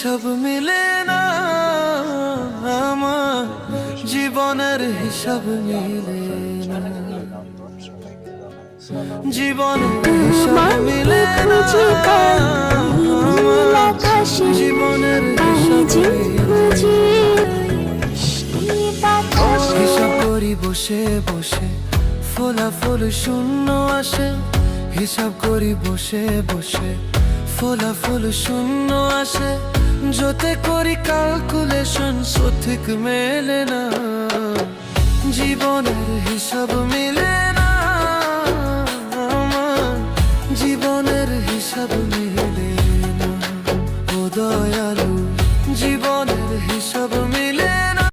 হিসাব মিলে না, আমার জীবনের হিসাব মিলে না, জীবনের হিসাব মিলে না, আমার জীবনের হিসাব মিলে না। হিসাব করি বসে বসে, ফলাফল শূন্য আসে। হিসাব করি বসে বসে, ফলাফল শূন্য আসে। যতে করি ক্যালকুলেশন সঠিক মেলে না, জীবনের হিসাব মিলে না, আমার জীবনের হিসাব মিলে না। ও দয়ালু, জীবনের হিসাব